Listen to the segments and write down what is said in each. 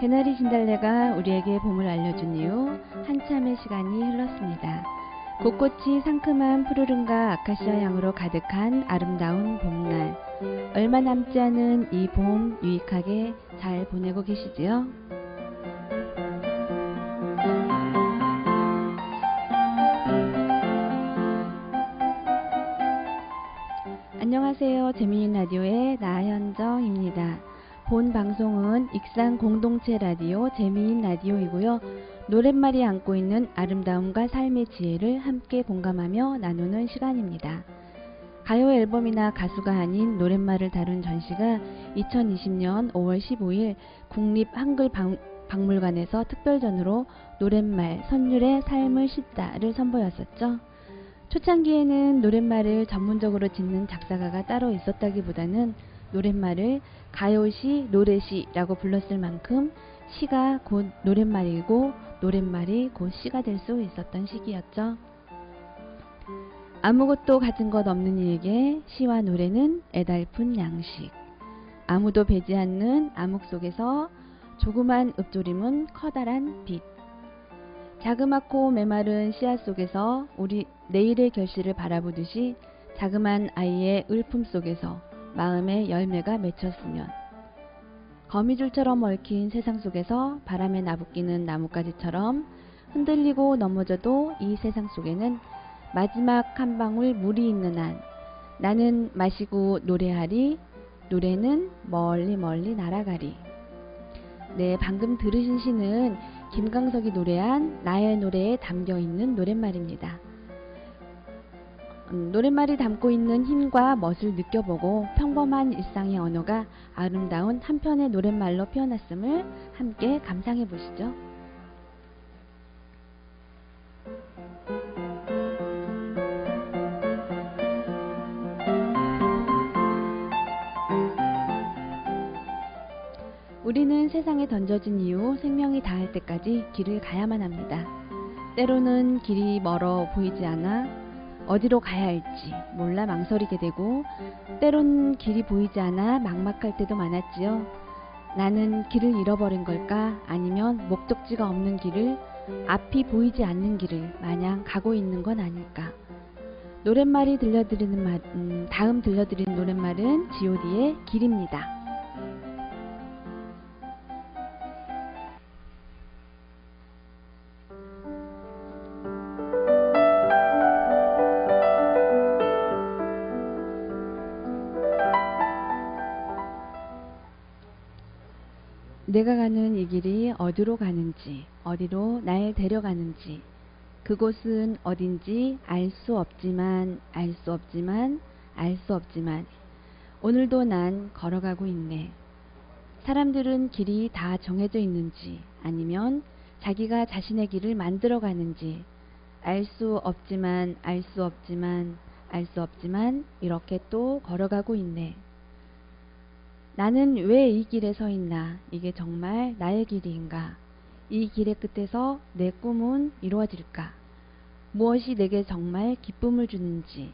개나리 진달래가 우리에게 봄을 알려준 이후 한참의 시간이 흘렀습니다. 곳곳이 상큼한 푸르름과 아카시아 향으로 가득한 아름다운 봄날. 얼마 남지 않은 이 봄 유익하게 잘 보내고 계시지요? 안녕하세요. 재미있는 라디오의 나현정입니다. 본 방송은 익산 공동체 라디오 재미있는 라디오이고요. 노랫말이 안고 있는 아름다움과 삶의 지혜를 함께 공감하며 나누는 시간입니다. 가요 앨범이나 가수가 아닌 노랫말을 다룬 전시가 2020년 5월 15일 국립한글박물관에서 특별전으로 노랫말 선율의 삶을 싣다를 선보였었죠. 초창기에는 노랫말을 전문적으로 짓는 작사가가 따로 있었다기보다는 노랫말을 가요시, 노래시라고 불렀을 만큼 시가 곧 노랫말이고 노랫말이 곧 시가 될 수 있었던 시기였죠. 아무것도 가진 것 없는 이에게 시와 노래는 애달픈 양식. 아무도 배지 않는 암흑 속에서 조그만 읊조림은 커다란 빛. 자그맣고 메마른 씨앗 속에서 우리 내일의 결실을 바라보듯이 자그만 아이의 울품 속에서 마음의 열매가 맺혔으면, 거미줄처럼 얽힌 세상 속에서 바람에 나부끼는 나뭇가지처럼 흔들리고 넘어져도 이 세상 속에는 마지막 한 방울 물이 있는 한 나는 마시고 노래하리, 노래는 멀리 멀리 날아가리. 네, 방금 들으신 시는 김광석이 노래한 나의 노래에 담겨있는 노랫말입니다. 노랫말이 담고 있는 힘과 멋을 느껴보고 평범한 일상의 언어가 아름다운 한 편의 노랫말로 표현했음을 함께 감상해 보시죠. 우리는 세상에 던져진 이후 생명이 다할 때까지 길을 가야만 합니다. 때로는 길이 멀어 보이지 않아 어디로 가야 할지 몰라 망설이게 되고, 때론 길이 보이지 않아 막막할 때도 많았지요. 나는 길을 잃어버린 걸까? 아니면 목적지가 없는 길을, 앞이 보이지 않는 길을 마냥 가고 있는 건 아닐까? 노랫말이 다음 들려드리는 노랫말은 G.O.D의 길입니다. 내가 가는 이 길이 어디로 가는지, 어디로 날 데려가는지, 그곳은 어딘지 알 수 없지만, 알 수 없지만, 알 수 없지만, 오늘도 난 걸어가고 있네. 사람들은 길이 다 정해져 있는지, 아니면 자기가 자신의 길을 만들어 가는지, 알 수 없지만, 알 수 없지만, 알 수 없지만, 이렇게 또 걸어가고 있네. 나는 왜 이 길에 서 있나? 이게 정말 나의 길인가? 이 길의 끝에서 내 꿈은 이루어질까? 무엇이 내게 정말 기쁨을 주는지,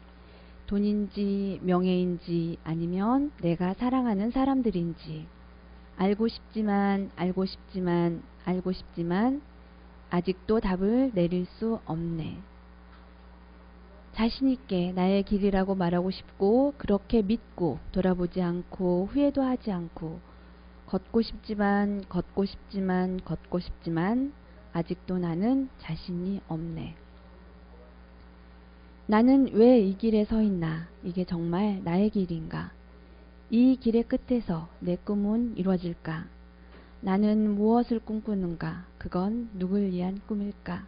돈인지 명예인지 아니면 내가 사랑하는 사람들인지, 알고 싶지만 알고 싶지만 알고 싶지만 아직도 답을 내릴 수 없네. 자신있게 나의 길이라고 말하고 싶고, 그렇게 믿고 돌아보지 않고 후회도 하지 않고, 걷고 싶지만 걷고 싶지만 걷고 싶지만 아직도 나는 자신이 없네. 나는 왜 이 길에 서 있나? 이게 정말 나의 길인가? 이 길의 끝에서 내 꿈은 이루어질까? 나는 무엇을 꿈꾸는가? 그건 누굴 위한 꿈일까?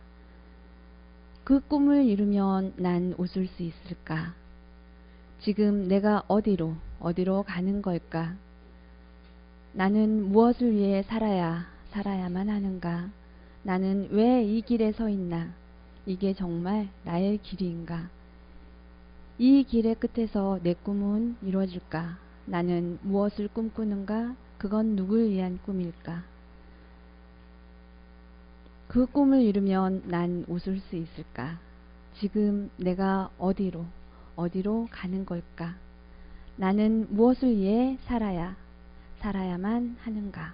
그 꿈을 이루면 난 웃을 수 있을까? 지금 내가 어디로 가는 걸까? 나는 무엇을 위해 살아야만 하는가? 나는 왜 이 길에 서 있나? 이게 정말 나의 길인가? 이 길의 끝에서 내 꿈은 이루어질까? 나는 무엇을 꿈꾸는가? 그건 누굴 위한 꿈일까? 그 꿈을 이루면 난 웃을 수 있을까? 지금 내가 어디로 가는 걸까? 나는 무엇을 위해 살아야만 하는가?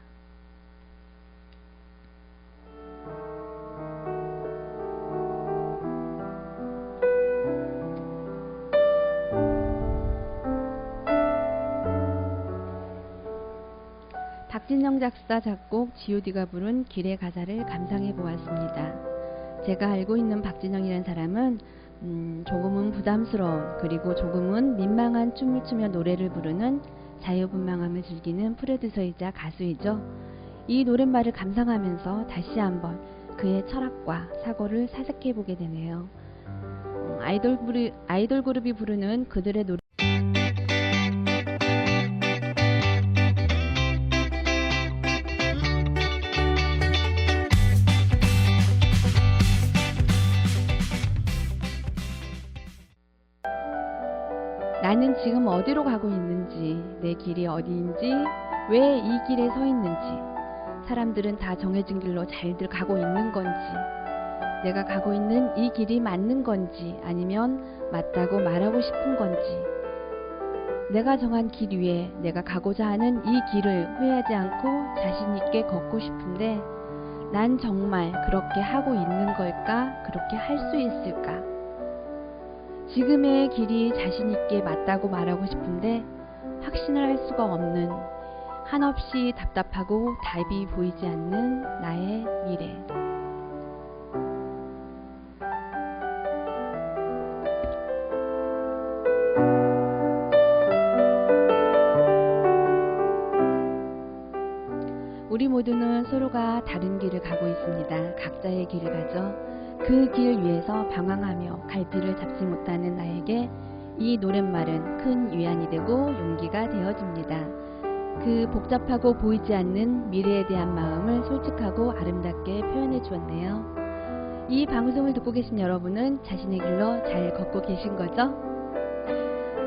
박진영 작사 작곡 G.O.D가 부른 길의 가사를 감상해 보았습니다. 제가 알고 있는 박진영이라는 사람은 조금은 부담스러운 그리고 조금은 민망한 춤을 추며 노래를 부르는 자유분방함을 즐기는 프로듀서이자 가수이죠. 이 노랫말을 감상하면서 다시 한번 그의 철학과 사고를 사색해 보게 되네요. 아이돌 그룹이 부르는 그들의 노래 나는 지금 어디로 가고 있는지, 내 길이 어디인지, 왜 이 길에 서 있는지, 사람들은 다 정해진 길로 잘들 가고 있는 건지, 내가 가고 있는 이 길이 맞는 건지 아니면 맞다고 말하고 싶은 건지, 내가 정한 길 위에 내가 가고자 하는 이 길을 후회하지 않고 자신 있게 걷고 싶은데 난 정말 그렇게 하고 있는 걸까? 그렇게 할 수 있을까? 지금의 길이 자신 있게 맞다고 말하고 싶은데 확신을 할 수가 없는, 한없이 답답하고 답이 보이지 않는 나의 미래. 우리 모두는 서로가 다른 길을 가고 있습니다. 각자의 길을 가죠. 그 길 위에서 방황하며 갈피를 잡지 못하는 나에게 이 노랫말은 큰 위안이 되고 용기가 되어줍니다. 그 복잡하고 보이지 않는 미래에 대한 마음을 솔직하고 아름답게 표현해 주었네요. 이 방송을 듣고 계신 여러분은 자신의 길로 잘 걷고 계신 거죠?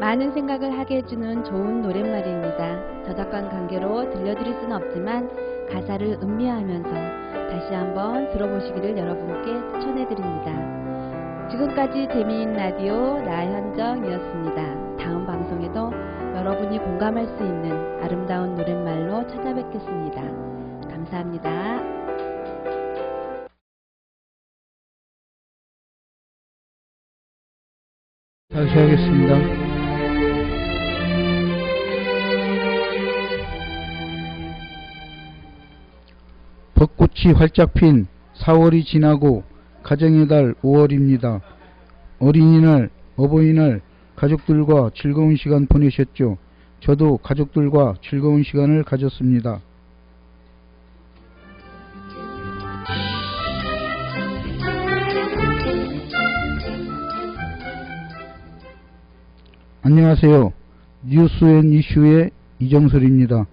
많은 생각을 하게 해주는 좋은 노랫말입니다. 저작권 관계로 들려드릴 수는 없지만 가사를 음미하면서 다시 한번 들어보시기를 여러분께 추천해드립니다. 지금까지 재미있는 라디오 나현정이었습니다. 다음 방송에도 여러분이 공감할 수 있는 아름다운 노랫말로 찾아뵙겠습니다. 감사합니다. 다시 하겠습니다. 벚꽃이 활짝 핀 4월이 지나고 가정의 달 5월입니다. 어린이날, 어버이날 가족들과 즐거운 시간 보내셨죠? 저도 가족들과 즐거운 시간을 가졌습니다. 안녕하세요. 뉴스앤이슈의 이정설입니다.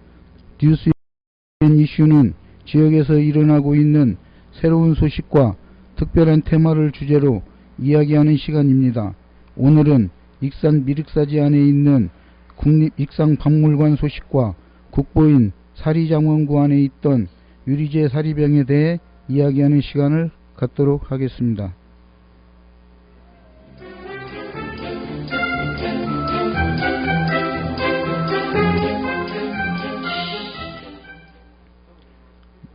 뉴스앤이슈는 지역에서 일어나고 있는 새로운 소식과 특별한 테마를 주제로 이야기하는 시간입니다. 오늘은 익산 미륵사지 안에 있는 국립익상박물관 소식과 국보인 사리장원구 안에 있던 유리제 사리병에 대해 이야기하는 시간을 갖도록 하겠습니다.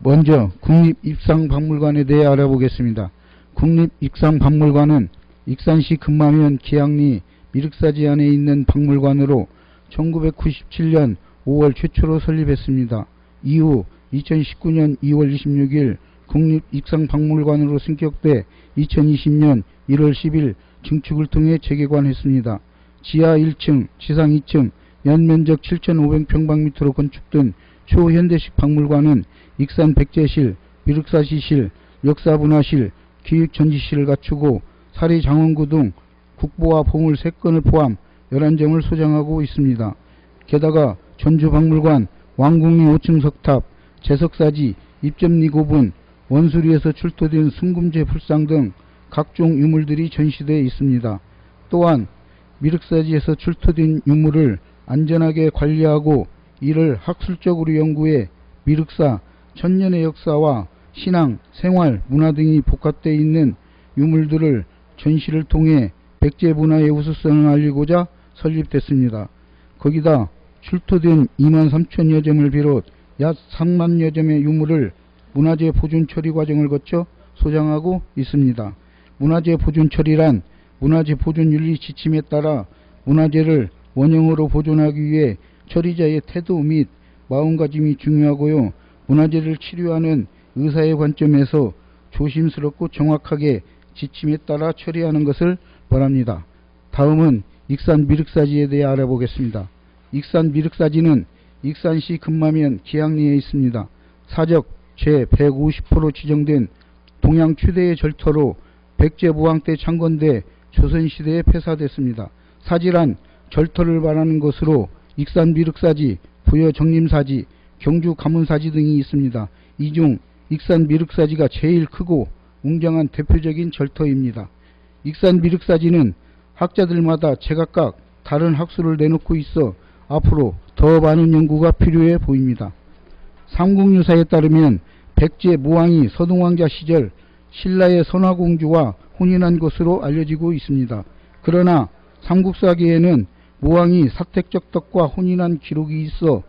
먼저 국립익상박물관에 대해 알아보겠습니다. 국립익상박물관은 익산시 금마면 기양리 미륵사지 안에 있는 박물관으로 1997년 5월 최초로 설립했습니다. 이후 2019년 2월 26일 국립익상박물관으로 승격돼 2020년 1월 10일 증축을 통해 재개관했습니다. 지하 1층, 지상 2층, 연면적 7,500평방미터로 건축된 초현대식 박물관은 익산 백제실, 미륵사지실, 역사문화실, 기획전시실을 갖추고 사리장원구 등 국보와 보물 3건을 포함 11점을 소장하고 있습니다. 게다가 전주박물관, 왕궁리 5층 석탑, 제석사지, 입점리 고분, 원수리에서 출토된 순금제 풀상 등 각종 유물들이 전시되어 있습니다. 또한 미륵사지에서 출토된 유물을 안전하게 관리하고 이를 학술적으로 연구해 미륵사, 천년의 역사와 신앙, 생활, 문화 등이 복합되어 있는 유물들을 전시를 통해 백제 문화의 우수성을 알리고자 설립됐습니다. 거기다 출토된 2만 3천여 점을 비롯 약 3만여 점의 유물을 문화재 보존 처리 과정을 거쳐 소장하고 있습니다. 문화재 보존 처리란 문화재 보존 윤리 지침에 따라 문화재를 원형으로 보존하기 위해 처리자의 태도 및 마음가짐이 중요하고요. 문화재를 치료하는 의사의 관점에서 조심스럽고 정확하게 지침에 따라 처리하는 것을 바랍니다. 다음은 익산 미륵사지에 대해 알아보겠습니다. 익산 미륵사지는 익산시 금마면 기양리에 있습니다. 사적 제150호로 지정된 동양 최대의 절터로 백제무왕 때 창건돼 조선시대에 폐사됐습니다. 사지란 절터를 말하는 것으로 익산 미륵사지, 부여 정림사지, 경주 가문사지 등이 있습니다. 이 중 익산 미륵사지가 제일 크고 웅장한 대표적인 절터입니다. 익산 미륵사지는 학자들마다 제각각 다른 학술을 내놓고 있어 앞으로 더 많은 연구가 필요해 보입니다. 삼국유사에 따르면 백제 무왕이 서동왕자 시절 신라의 선화공주와 혼인한 것으로 알려지고 있습니다. 그러나 삼국사기에는 무왕이 사택적덕과 혼인한 기록이 있어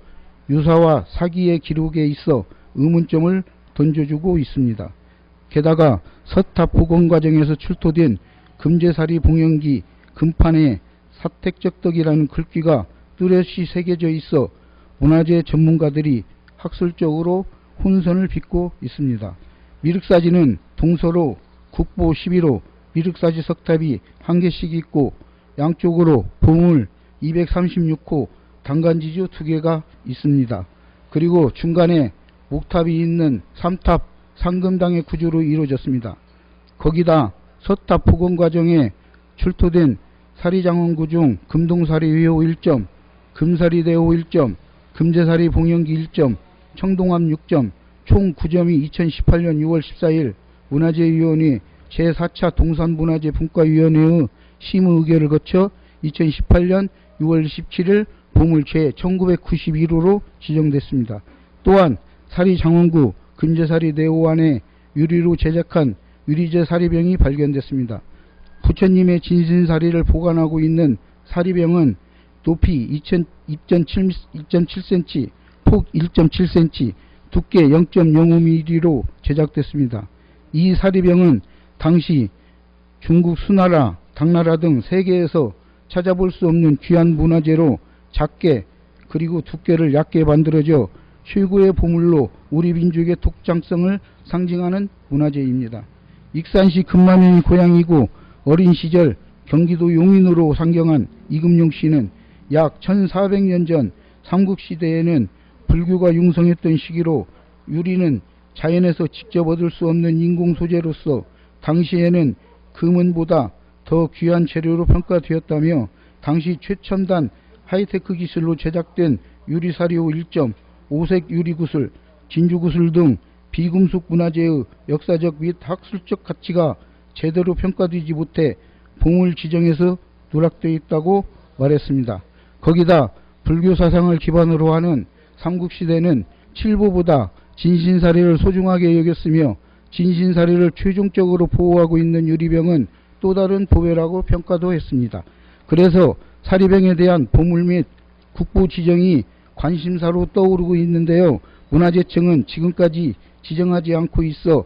유사와 사기의 기록에 있어 의문점을 던져주고 있습니다. 게다가 서탑복원 과정에서 출토된 금제사리 봉영기 금판에 사택적덕이라는 글귀가 뚜렷이 새겨져 있어 문화재 전문가들이 학술적으로 혼선을 빚고 있습니다. 미륵사지는 동서로 국보 11호 미륵사지 석탑이 1개씩 있고 양쪽으로 보물 236호 단간지주 2개가 있습니다. 그리고 중간에 목탑이 있는 삼탑 상금당의 구조로 이루어졌습니다. 거기다 서탑 복원 과정에 출토된 사리장원구 중 금동사리 위호 1점, 금사리대호 1점, 금제사리 봉영기 1점, 청동암 6점, 총 9점이 2018년 6월 14일 문화재위원회 제4차 동산문화재 분과위원회의 심의 의결을 거쳐 2018년 6월 17일 보물 제1991호로 지정됐습니다. 또한 사리장원구 금제사리 내호 안에 유리로 제작한 유리제 사리병이 발견됐습니다. 부처님의 진신사리를 보관하고 있는 사리병은 높이 2.7cm, 폭 1.7cm, 두께 0.05mm로 제작됐습니다. 이 사리병은 당시 중국 수나라, 당나라 등 세계에서 찾아볼 수 없는 귀한 문화재로 작게 그리고 두께를 얇게 만들어져 최고의 보물로 우리 민족의 독창성을 상징하는 문화재입니다. 익산시 금마면이 고향이고 어린 시절 경기도 용인으로 상경한 이금용 씨는 약 1400년 전 삼국시대에는 불교가 융성했던 시기로 유리는 자연에서 직접 얻을 수 없는 인공소재로서 당시에는 금은보다 더 귀한 재료로 평가되었다며 당시 최첨단 하이테크 기술로 제작된 유리사리호 1점, 오색 유리구슬, 진주구슬 등 비금속 문화재의 역사적 및 학술적 가치가 제대로 평가되지 못해 보물 지정에서 누락되어 있다고 말했습니다. 거기다 불교 사상을 기반으로 하는 삼국시대는 칠보보다 진신사리를 소중하게 여겼으며 진신사리를 최종적으로 보호하고 있는 유리병은 또 다른 보배라고 평가도 했습니다. 그래서 사리병에 대한 보물 및 국보 지정이 관심사로 떠오르고 있는데요. 문화재청은 지금까지 지정하지 않고 있어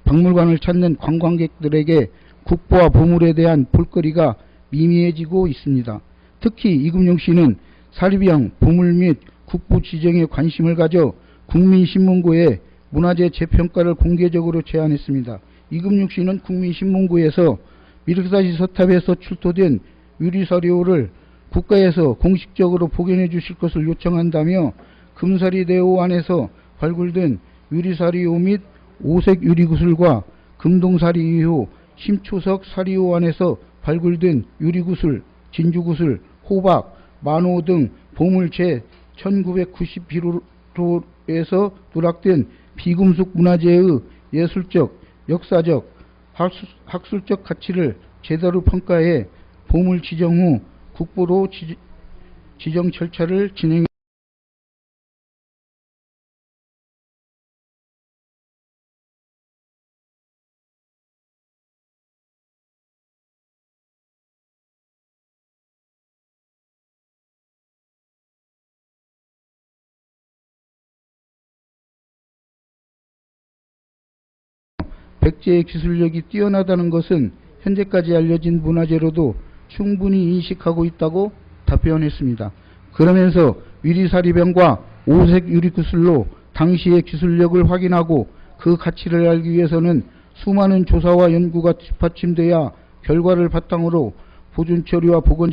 박물관을 찾는 관광객들에게 국보와 보물에 대한 볼거리가 미미해지고 있습니다. 특히 이금용 씨는 사리병, 보물 및 국보 지정에 관심을 가져 국민신문고에 문화재 재평가를 공개적으로 제안했습니다. 이금용 씨는 국민신문고에서 미륵사지 서탑에서 출토된 유리사리호를 국가에서 공식적으로 복원해 주실 것을 요청한다며 금사리대호 안에서 발굴된 유리사리호 및 오색 유리구슬과 금동사리호, 심초석 사리호 안에서 발굴된 유리구슬, 진주구슬, 호박, 만호 등 보물 제1991호에서 누락된 비금속 문화재의 예술적, 역사적, 학술적 가치를 제대로 평가해 보물 지정 후 국보로 지정 절차를 진행 백제의 기술력이 뛰어나다는 것은 현재까지 알려진 문화재로도 충분히 인식하고 있다고 답변했습니다. 그러면서 유리사리병과 오색 유리구슬로 당시의 기술력을 확인하고 그 가치를 알기 위해서는 수많은 조사와 연구가 뒷받침돼야 결과를 바탕으로 보존 처리와 복원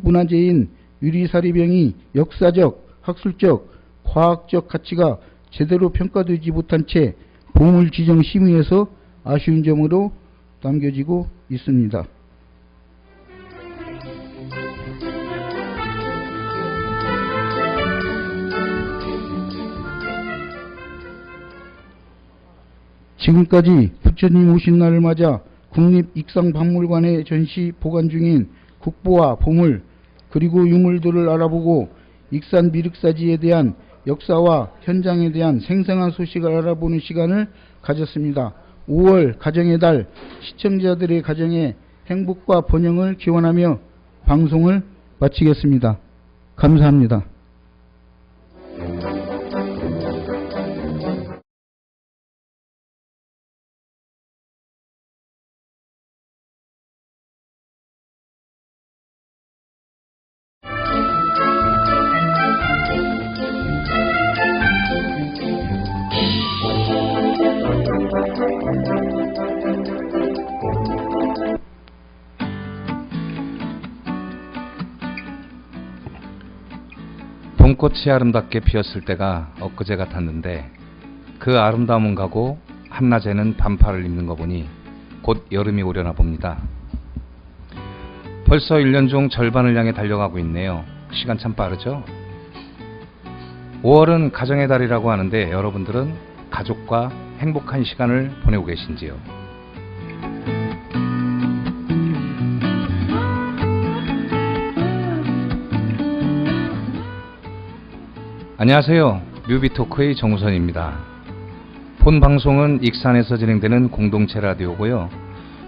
문화재인 유리사리병이 역사적, 학술적, 과학적 가치가 제대로 평가되지 못한 채 보물 지정 심의에서 아쉬운 점으로 남겨지고 있습니다. 지금까지 부처님 오신 날을 맞아 국립익상박물관에 전시 보관 중인 국보와 보물 그리고 유물들을 알아보고 익산 미륵사지에 대한 역사와 현장에 대한 생생한 소식을 알아보는 시간을 가졌습니다. 5월 가정의 달 시청자들의 가정에 행복과 번영을 기원하며 방송을 마치겠습니다. 감사합니다. 봄꽃이 아름답게 피었을 때가 엊그제 같았는데 그 아름다움은 가고 한낮에는 반팔을 입는 거 보니 곧 여름이 오려나 봅니다. 벌써 1년 중 절반을 향해 달려가고 있네요. 시간 참 빠르죠? 5월은 가정의 달이라고 하는데 여러분들은 가족과 행복한 시간을 보내고 계신지요? 안녕하세요. 뮤비토크의 정우선입니다. 본 방송은 익산에서 진행되는 공동체 라디오고요.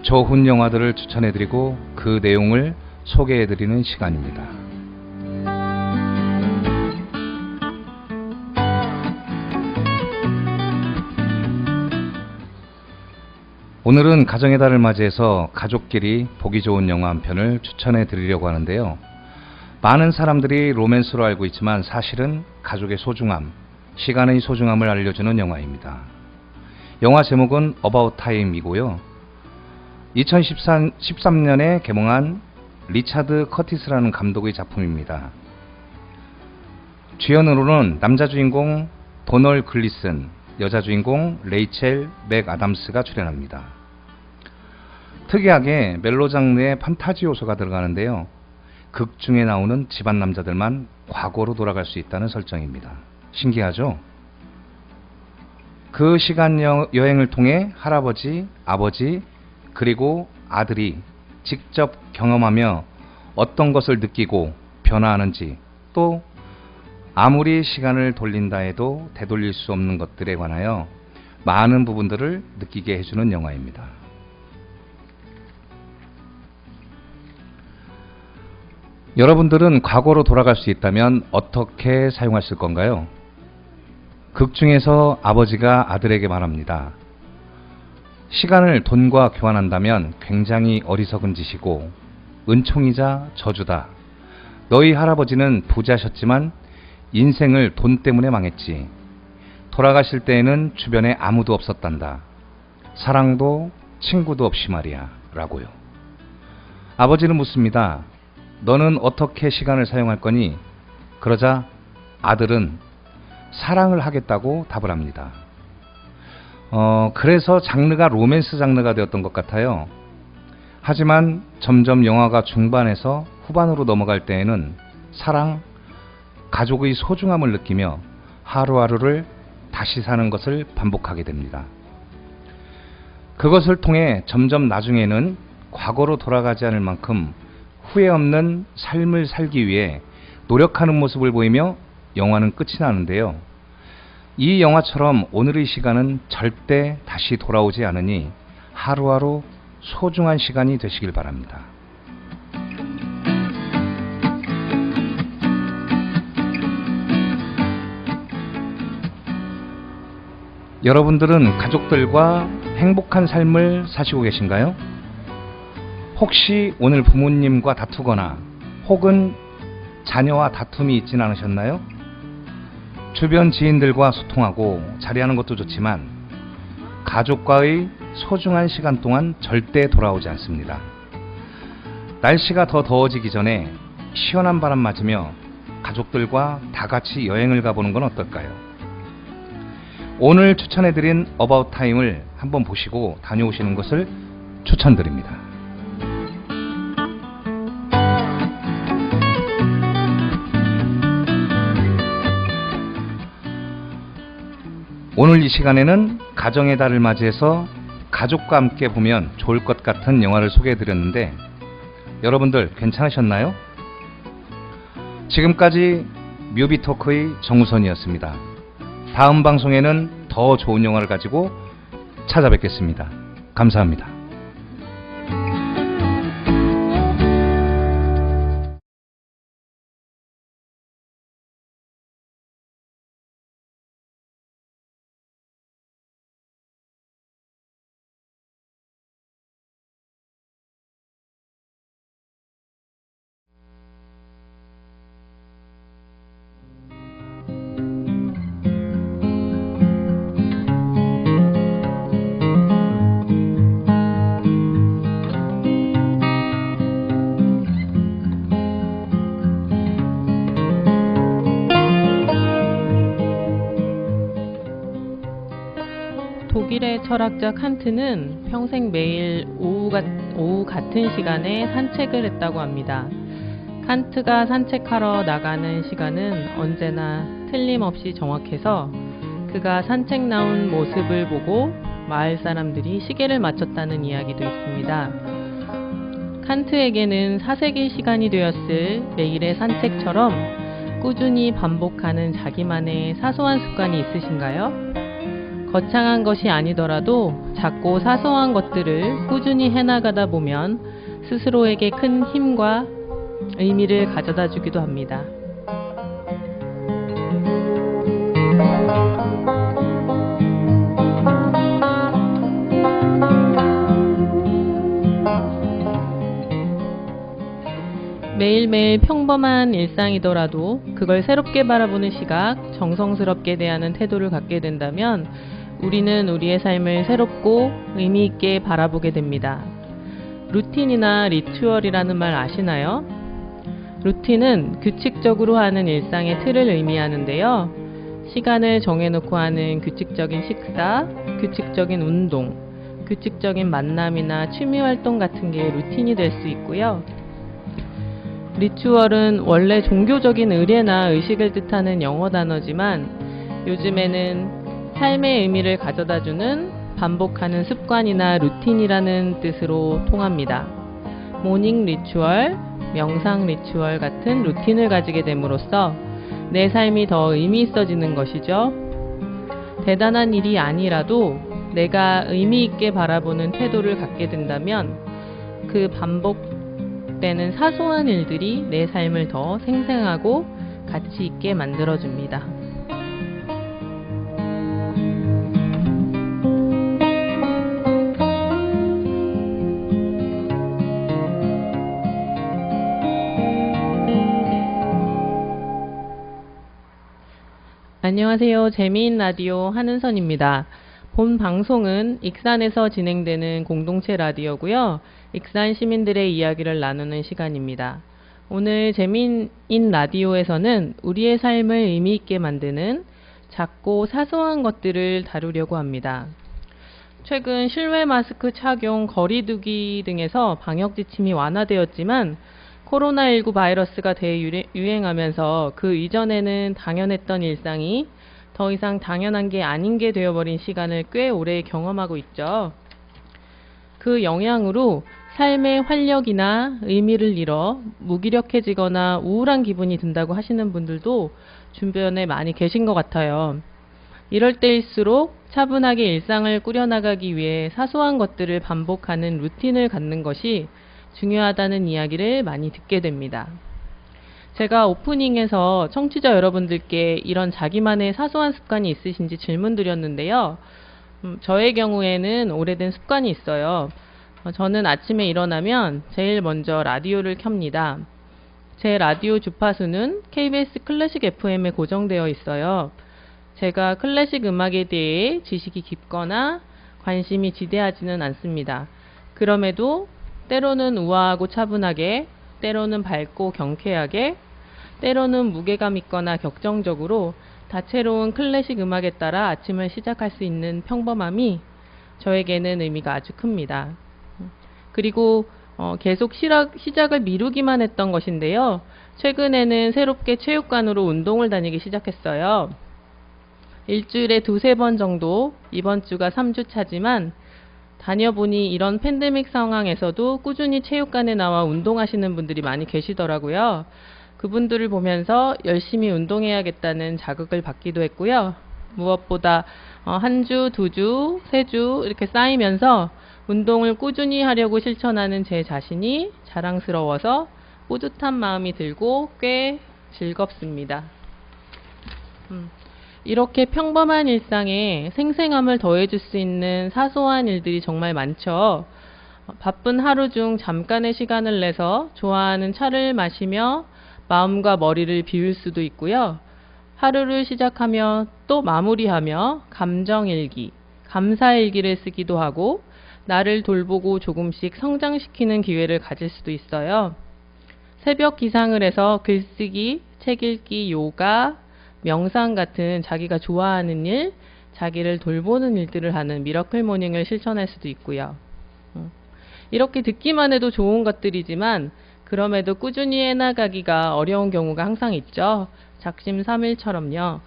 좋은 영화들을 추천해드리고 그 내용을 소개해드리는 시간입니다. 오늘은 가정의 달을 맞이해서 가족끼리 보기 좋은 영화 한 편을 추천해드리려고 하는데요. 많은 사람들이 로맨스로 알고 있지만 사실은 가족의 소중함, 시간의 소중함을 알려주는 영화입니다. 영화 제목은 About Time이고요. 2013년에 개봉한 리차드 커티스라는 감독의 작품입니다. 주연으로는 남자 주인공 도널 글리슨, 여자 주인공 레이첼 맥 아담스가 출연합니다. 특이하게 멜로 장르의 판타지 요소가 들어가는데요. 극 중에 나오는 집안 남자들만 과거로 돌아갈 수 있다는 설정입니다. 신기하죠? 그 시간 여행을 통해 할아버지, 아버지, 그리고 아들이 직접 경험하며 어떤 것을 느끼고 변화하는지, 또 아무리 시간을 돌린다 해도 되돌릴 수 없는 것들에 관하여 많은 부분들을 느끼게 해주는 영화입니다. 여러분들은 과거로 돌아갈 수 있다면 어떻게 사용하실 건가요? 극 중에서 아버지가 아들에게 말합니다. 시간을 돈과 교환한다면 굉장히 어리석은 짓이고 은총이자 저주다. 너희 할아버지는 부자셨지만 인생을 돈 때문에 망했지. 돌아가실 때에는 주변에 아무도 없었단다. 사랑도 친구도 없이 말이야. 라고요. 아버지는 묻습니다. 너는 어떻게 시간을 사용할 거니? 그러자 아들은 사랑을 하겠다고 답을 합니다. 그래서 장르가 로맨스 장르가 되었던 것 같아요. 하지만 점점 영화가 중반에서 후반으로 넘어갈 때에는 사랑, 가족의 소중함을 느끼며 하루하루를 다시 사는 것을 반복하게 됩니다. 그것을 통해 점점 나중에는 과거로 돌아가지 않을 만큼 후회 없는 삶을 살기 위해 노력하는 모습을 보이며 영화는 끝이 나는데요. 이 영화처럼 오늘의 시간은 절대 다시 돌아오지 않으니 하루하루 소중한 시간이 되시길 바랍니다. 여러분들은 가족들과 행복한 삶을 사시고 계신가요? 혹시 오늘 부모님과 다투거나 혹은 자녀와 다툼이 있진 않으셨나요? 주변 지인들과 소통하고 자리하는 것도 좋지만 가족과의 소중한 시간 동안 절대 돌아오지 않습니다. 날씨가 더 더워지기 전에 시원한 바람 맞으며 가족들과 다 같이 여행을 가보는 건 어떨까요? 오늘 추천해드린 어바웃 타임을 한번 보시고 다녀오시는 것을 추천드립니다. 오늘 이 시간에는 가정의 달을 맞이해서 가족과 함께 보면 좋을 것 같은 영화를 소개해드렸는데 여러분들 괜찮으셨나요? 지금까지 뮤비토크의 정우선이었습니다. 다음 방송에는 더 좋은 영화를 가지고 찾아뵙겠습니다. 감사합니다. 독일의 철학자 칸트는 평생 매일 오후 같은 시간에 산책을 했다고 합니다. 칸트가 산책하러 나가는 시간은 언제나 틀림없이 정확해서 그가 산책 나온 모습을 보고 마을 사람들이 시계를 맞췄다는 이야기도 있습니다. 칸트에게는 사색일 시간이 되었을 매일의 산책처럼 꾸준히 반복하는 자기만의 사소한 습관이 있으신가요? 거창한 것이 아니더라도 작고 사소한 것들을 꾸준히 해나가다 보면 스스로에게 큰 힘과 의미를 가져다 주기도 합니다. 매일매일 평범한 일상이더라도 그걸 새롭게 바라보는 시각, 정성스럽게 대하는 태도를 갖게 된다면 우리는 우리의 삶을 새롭고 의미 있게 바라보게 됩니다. 루틴이나 리추얼이라는 말 아시나요? 루틴은 규칙적으로 하는 일상의 틀을 의미하는데요. 시간을 정해놓고 하는 규칙적인 식사, 규칙적인 운동, 규칙적인 만남이나 취미활동 같은 게 루틴이 될 수 있고요. 리추얼은 원래 종교적인 의례나 의식을 뜻하는 영어 단어지만 요즘에는 삶의 의미를 가져다주는 반복하는 습관이나 루틴이라는 뜻으로 통합니다. 모닝 리추얼, 명상 리추얼 같은 루틴을 가지게 됨으로써 내 삶이 더 의미 있어지는 것이죠. 대단한 일이 아니라도 내가 의미 있게 바라보는 태도를 갖게 된다면 그 반복되는 사소한 일들이 내 삶을 더 생생하고 가치 있게 만들어줍니다. 안녕하세요. 재미있는 라디오 한은선입니다. 본 방송은 익산에서 진행되는 공동체 라디오고요. 익산 시민들의 이야기를 나누는 시간입니다. 오늘 재미있는 라디오에서는 우리의 삶을 의미 있게 만드는 작고 사소한 것들을 다루려고 합니다. 최근 실외 마스크 착용, 거리두기 등에서 방역 지침이 완화되었지만 코로나19 바이러스가 대유행하면서 그 이전에는 당연했던 일상이 더 이상 당연한 게 아닌 게 되어버린 시간을 꽤 오래 경험하고 있죠. 그 영향으로 삶의 활력이나 의미를 잃어 무기력해지거나 우울한 기분이 든다고 하시는 분들도 주변에 많이 계신 것 같아요. 이럴 때일수록 차분하게 일상을 꾸려나가기 위해 사소한 것들을 반복하는 루틴을 갖는 것이 중요하다는 이야기를 많이 듣게 됩니다. 제가 오프닝에서 청취자 여러분들께 이런 자기만의 사소한 습관이 있으신지 질문 드렸는데요. 저의 경우에는 오래된 습관이 있어요. 저는 아침에 일어나면 제일 먼저 라디오를 켭니다. 제 라디오 주파수는 KBS 클래식 FM에 고정되어 있어요. 제가 클래식 음악에 대해 지식이 깊거나 관심이 지대하지는 않습니다. 그럼에도 때로는 우아하고 차분하게, 때로는 밝고 경쾌하게, 때로는 무게감 있거나 격정적으로 다채로운 클래식 음악에 따라 아침을 시작할 수 있는 평범함이 저에게는 의미가 아주 큽니다. 그리고 계속 시작을 미루기만 했던 것인데요. 최근에는 새롭게 체육관으로 운동을 다니기 시작했어요. 일주일에 2-3번 정도, 이번 주가 3주 차지만 다녀보니 이런 팬데믹 상황에서도 꾸준히 체육관에 나와 운동하시는 분들이 많이 계시더라고요. 그분들을 보면서 열심히 운동해야겠다는 자극을 받기도 했고요. 무엇보다 1주, 2주, 3주 이렇게 쌓이면서 운동을 꾸준히 하려고 실천하는 제 자신이 자랑스러워서 뿌듯한 마음이 들고 꽤 즐겁습니다. 이렇게 평범한 일상에 생생함을 더해줄 수 있는 사소한 일들이 정말 많죠. 바쁜 하루 중 잠깐의 시간을 내서 좋아하는 차를 마시며 마음과 머리를 비울 수도 있고요. 하루를 시작하며 또 마무리하며 감정일기, 감사일기를 쓰기도 하고 나를 돌보고 조금씩 성장시키는 기회를 가질 수도 있어요. 새벽 기상을 해서 글쓰기, 책 읽기, 요가, 명상 같은 자기가 좋아하는 일, 자기를 돌보는 일들을 하는 미러클 모닝을 실천할 수도 있고요. 이렇게 듣기만 해도 좋은 것들이지만 그럼에도 꾸준히 해나가기가 어려운 경우가 항상 있죠. 작심삼일처럼요.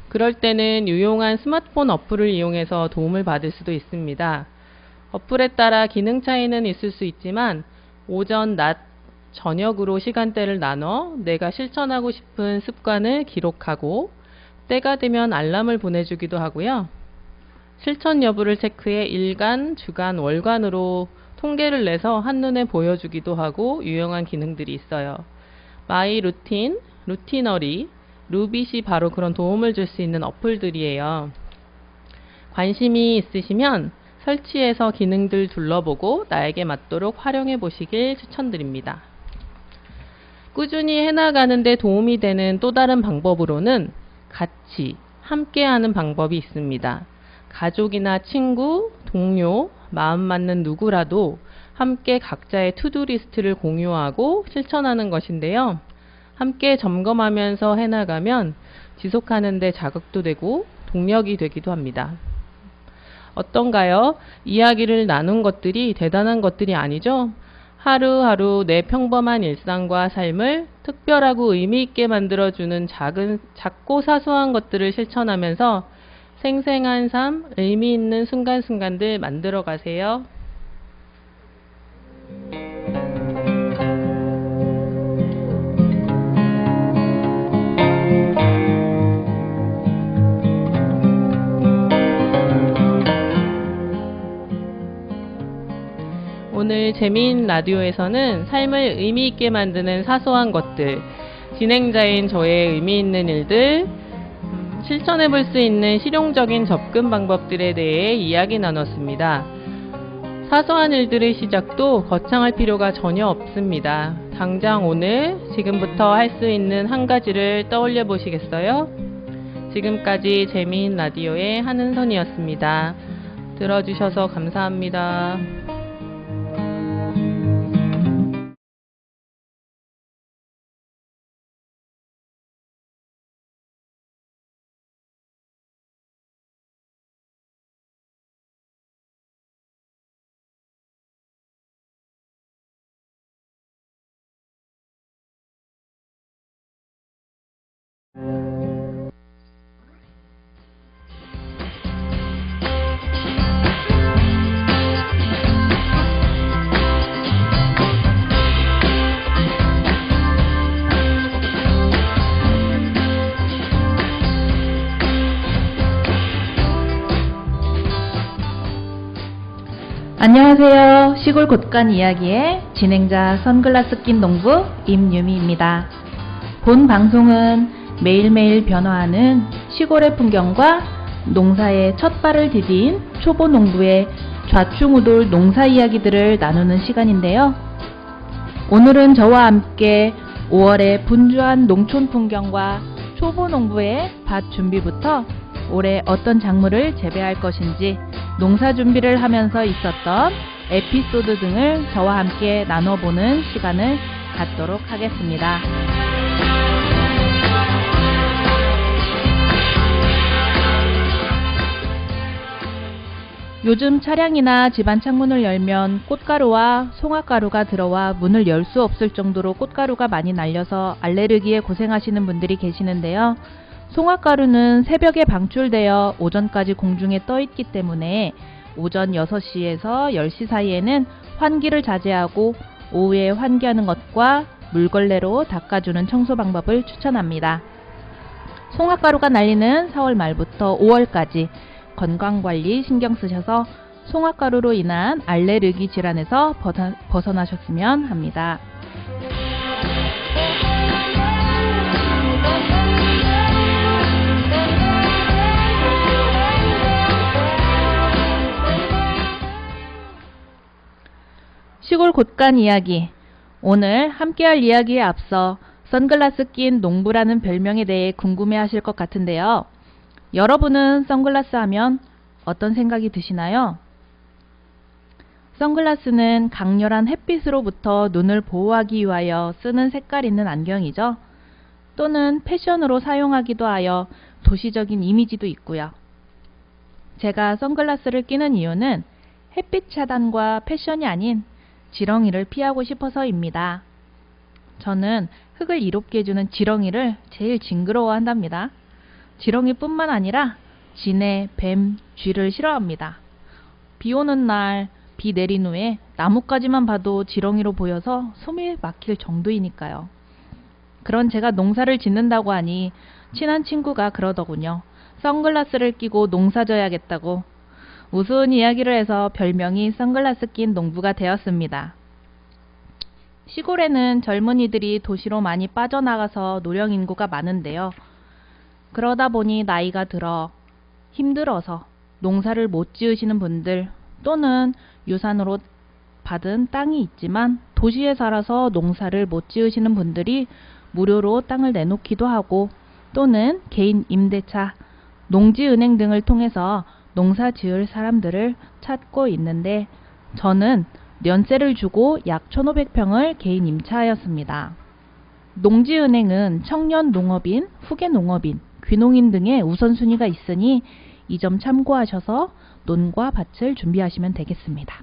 그럴 때는 유용한 스마트폰 어플을 이용해서 도움을 받을 수도 있습니다. 어플에 따라 기능 차이는 있을 수 있지만 오전, 낮, 저녁으로 시간대를 나눠 내가 실천하고 싶은 습관을 기록하고 때가 되면 알람을 보내주기도 하고요. 실천 여부를 체크해 일간, 주간, 월간으로 통계를 내서 한눈에 보여주기도 하고 유용한 기능들이 있어요. 마이 루틴, 루티너리, 루빗이 바로 그런 도움을 줄 수 있는 어플들이에요. 관심이 있으시면 설치해서 기능들 둘러보고 나에게 맞도록 활용해 보시길 추천드립니다. 꾸준히 해나가는 데 도움이 되는 또 다른 방법으로는 같이 함께하는 방법이 있습니다. 가족이나 친구, 동료, 마음 맞는 누구라도 함께 각자의 투두 리스트를 공유하고 실천하는 것인데요. 함께 점검하면서 해나가면 지속하는 데 자극도 되고 동력이 되기도 합니다. 어떤가요? 이야기를 나눈 것들이 대단한 것들이 아니죠? 하루하루 내 평범한 일상과 삶을 특별하고 의미 있게 만들어주는 작고 사소한 것들을 실천하면서 생생한 삶, 의미 있는 순간순간들 만들어 가세요. 오늘 재미있는 라디오에서는 삶을 의미 있게 만드는 사소한 것들, 진행자인 저의 의미 있는 일들, 실천해 볼 수 있는 실용적인 접근 방법들에 대해 이야기 나눴습니다. 사소한 일들의 시작도 거창할 필요가 전혀 없습니다. 당장 오늘, 지금부터 할 수 있는 한 가지를 떠올려 보시겠어요? 지금까지 재미있는 라디오의 한은선이었습니다. 들어주셔서 감사합니다. 안녕하세요. 시골 곳간 이야기의 진행자 선글라스 낀 농부 임유미입니다. 본 방송은 매일매일 변화하는 시골의 풍경과 농사의 첫 발을 디딘 초보 농부의 좌충우돌 농사 이야기들을 나누는 시간인데요. 오늘은 저와 함께 5월의 분주한 농촌 풍경과 초보 농부의 밭 준비부터 올해 어떤 작물을 재배할 것인지 농사 준비를 하면서 있었던 에피소드 등을 저와 함께 나눠보는 시간을 갖도록 하겠습니다. 요즘 차량이나 집안 창문을 열면 꽃가루와 송화가루가 들어와 문을 열 수 없을 정도로 꽃가루가 많이 날려서 알레르기에 고생하시는 분들이 계시는데요. 송화가루는 새벽에 방출되어 오전까지 공중에 떠 있기 때문에 오전 6시에서 10시 사이에는 환기를 자제하고 오후에 환기하는 것과 물걸레로 닦아주는 청소 방법을 추천합니다. 송화가루가 날리는 4월 말부터 5월까지 건강관리 신경 쓰셔서 송화가루로 인한 알레르기 질환에서 벗어나셨으면 합니다. 시골 곳간 이야기. 오늘 함께할 이야기에 앞서 선글라스 낀 농부라는 별명에 대해 궁금해하실 것 같은데요. 여러분은 선글라스 하면 어떤 생각이 드시나요? 선글라스는 강렬한 햇빛으로부터 눈을 보호하기 위하여 쓰는 색깔 있는 안경이죠. 또는 패션으로 사용하기도 하여 도시적인 이미지도 있고요. 제가 선글라스를 끼는 이유는 햇빛 차단과 패션이 아닌 지렁이를 피하고 싶어서입니다. 저는 흙을 이롭게 해주는 지렁이를 제일 징그러워한답니다. 지렁이뿐만 아니라 지네, 뱀, 쥐를 싫어합니다. 비 오는 날, 비 내린 후에 나뭇가지만 봐도 지렁이로 보여서 숨이 막힐 정도이니까요. 그런 제가 농사를 짓는다고 하니 친한 친구가 그러더군요. 선글라스를 끼고 농사 져야겠다고. 우스운 이야기를 해서 별명이 선글라스 낀 농부가 되었습니다. 시골에는 젊은이들이 도시로 많이 빠져나가서 노령 인구가 많은데요. 그러다 보니 나이가 들어 힘들어서 농사를 못 지으시는 분들 또는 유산으로 받은 땅이 있지만 도시에 살아서 농사를 못 지으시는 분들이 무료로 땅을 내놓기도 하고 또는 개인 임대차, 농지은행 등을 통해서 농사 지을 사람들을 찾고 있는데 저는 연세를 주고 약 1,500평을 개인 임차하였습니다. 농지은행은 청년 농업인, 후계 농업인, 귀농인 등의 우선순위가 있으니 이 점 참고하셔서 논과 밭을 준비하시면 되겠습니다.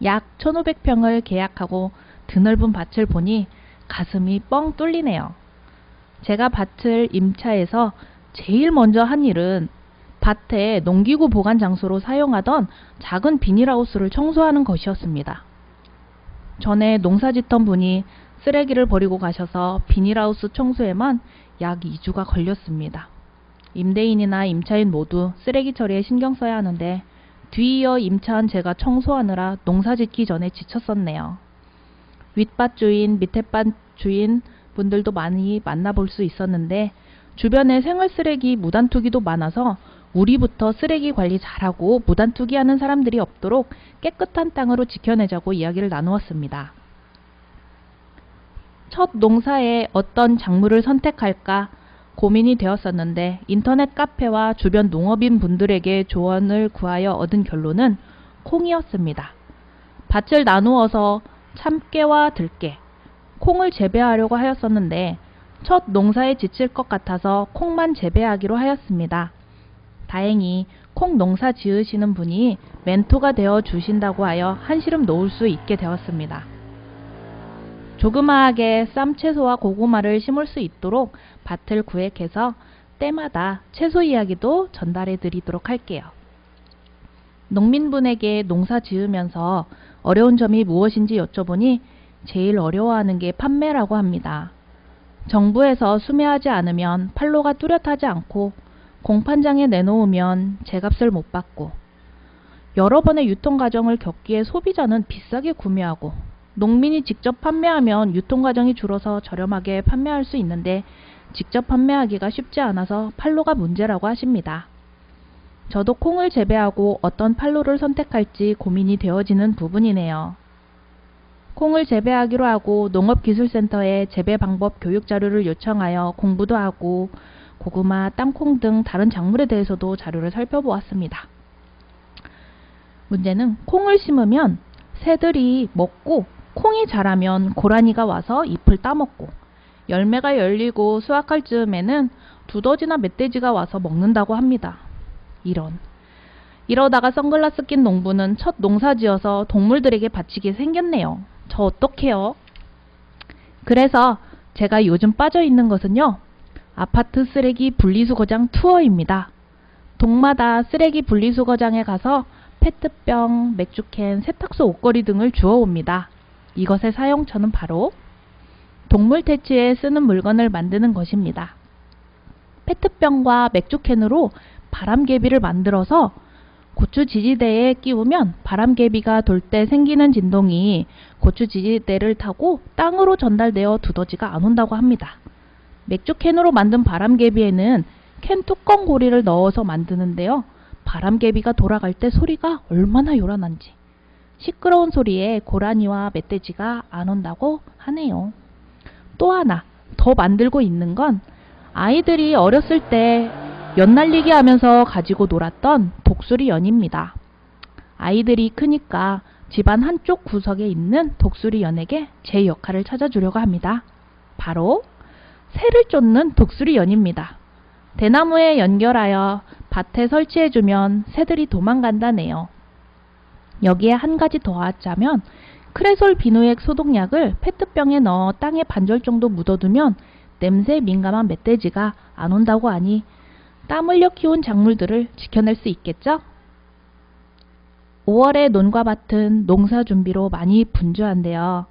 약 1,500평을 계약하고 드넓은 밭을 보니 가슴이 뻥 뚫리네요. 제가 밭을 임차해서 제일 먼저 한 일은 밭에 농기구 보관 장소로 사용하던 작은 비닐하우스를 청소하는 것이었습니다. 전에 농사 짓던 분이 쓰레기를 버리고 가셔서 비닐하우스 청소에만 약 2주가 걸렸습니다. 임대인이나 임차인 모두 쓰레기 처리에 신경 써야 하는데 뒤이어 임차한 제가 청소하느라 농사 짓기 전에 지쳤었네요. 윗밭 주인, 밑에밭 주인 분들도 많이 만나볼 수 있었는데 주변에 생활쓰레기 무단투기도 많아서 우리부터 쓰레기 관리 잘하고 무단투기하는 사람들이 없도록 깨끗한 땅으로 지켜내자고 이야기를 나누었습니다. 첫 농사에 어떤 작물을 선택할까 고민이 되었었는데 인터넷 카페와 주변 농업인 분들에게 조언을 구하여 얻은 결론은 콩이었습니다. 밭을 나누어서 참깨와 들깨, 콩을 재배하려고 하였었는데 첫 농사에 지칠 것 같아서 콩만 재배하기로 하였습니다. 다행히 콩 농사 지으시는 분이 멘토가 되어 주신다고 하여 한시름 놓을 수 있게 되었습니다. 조그마하게 쌈채소와 고구마를 심을 수 있도록 밭을 구획해서 때마다 채소 이야기도 전달해 드리도록 할게요. 농민분에게 농사 지으면서 어려운 점이 무엇인지 여쭤보니 제일 어려워하는 게 판매라고 합니다. 정부에서 수매하지 않으면 판로가 뚜렷하지 않고 공판장에 내놓으면 제값을 못 받고 여러 번의 유통 과정을 겪기에 소비자는 비싸게 구매하고 농민이 직접 판매하면 유통 과정이 줄어서 저렴하게 판매할 수 있는데 직접 판매하기가 쉽지 않아서 판로가 문제라고 하십니다. 저도 콩을 재배하고 어떤 판로를 선택할지 고민이 되어지는 부분이네요. 콩을 재배하기로 하고 농업기술센터에 재배 방법 교육 자료를 요청하여 공부도 하고 고구마, 땅콩 등 다른 작물에 대해서도 자료를 살펴보았습니다. 문제는 콩을 심으면 새들이 먹고 콩이 자라면 고라니가 와서 잎을 따먹고 열매가 열리고 수확할 즈음에는 두더지나 멧돼지가 와서 먹는다고 합니다. 이러다가 선글라스 낀 농부는 첫 농사지어서 동물들에게 바치게 생겼네요. 저 어떡해요? 그래서 제가 요즘 빠져있는 것은요. 아파트 쓰레기 분리수거장 투어입니다. 동마다 쓰레기 분리수거장에 가서 페트병, 맥주캔, 세탁소 옷걸이 등을 주워옵니다. 이것의 사용처는 바로 동물 퇴치에 쓰는 물건을 만드는 것입니다. 페트병과 맥주캔으로 바람개비를 만들어서 고추 지지대에 끼우면 바람개비가 돌 때 생기는 진동이 고추 지지대를 타고 땅으로 전달되어 두더지가 안 온다고 합니다. 맥주캔으로 만든 바람개비에는 캔 뚜껑 고리를 넣어서 만드는데요. 바람개비가 돌아갈 때 소리가 얼마나 요란한지 시끄러운 소리에 고라니와 멧돼지가 안 온다고 하네요. 또 하나 더 만들고 있는 건 아이들이 어렸을 때 연날리기 하면서 가지고 놀았던 독수리 연입니다. 아이들이 크니까 집안 한쪽 구석에 있는 독수리 연에게 제 역할을 찾아주려고 합니다. 바로 새를 쫓는 독수리 연입니다. 대나무에 연결하여 밭에 설치해주면 새들이 도망간다네요. 여기에 한 가지 더 하자면 크레솔 비누액 소독약을 페트병에 넣어 땅에 반절 정도 묻어두면 냄새에 민감한 멧돼지가 안 온다고 하니 땀 흘려 키운 작물들을 지켜낼 수 있겠죠? 5월의 논과 밭은 농사 준비로 많이 분주한데요.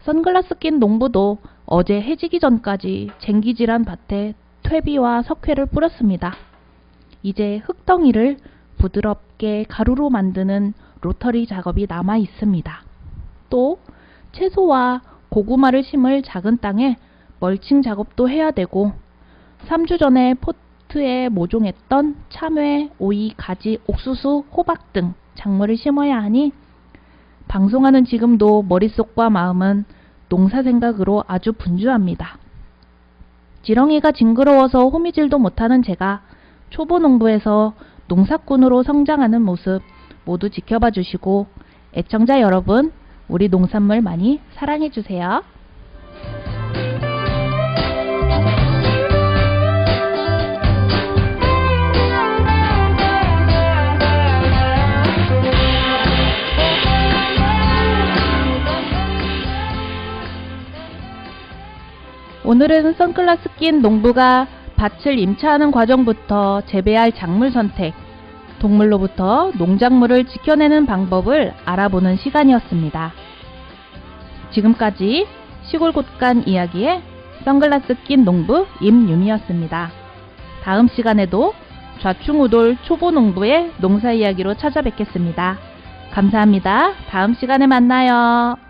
선글라스 낀 농부도 어제 해지기 전까지 쟁기질한 밭에 퇴비와 석회를 뿌렸습니다. 이제 흙덩이를 부드럽게 가루로 만드는 로터리 작업이 남아 있습니다. 또 채소와 고구마를 심을 작은 땅에 멀칭 작업도 해야 되고 3주 전에 포트에 모종했던 참외, 오이, 가지, 옥수수, 호박 등 작물을 심어야 하니 방송하는 지금도 머릿속과 마음은 농사 생각으로 아주 분주합니다. 지렁이가 징그러워서 호미질도 못하는 제가 초보 농부에서 농사꾼으로 성장하는 모습 모두 지켜봐 주시고 애청자 여러분, 우리 농산물 많이 사랑해 주세요. 오늘은 선글라스 낀 농부가 밭을 임차하는 과정부터 재배할 작물 선택, 동물로부터 농작물을 지켜내는 방법을 알아보는 시간이었습니다. 지금까지 시골 곳간 이야기의 선글라스 낀 농부 임유미였습니다. 다음 시간에도 좌충우돌 초보 농부의 농사 이야기로 찾아뵙겠습니다. 감사합니다. 다음 시간에 만나요.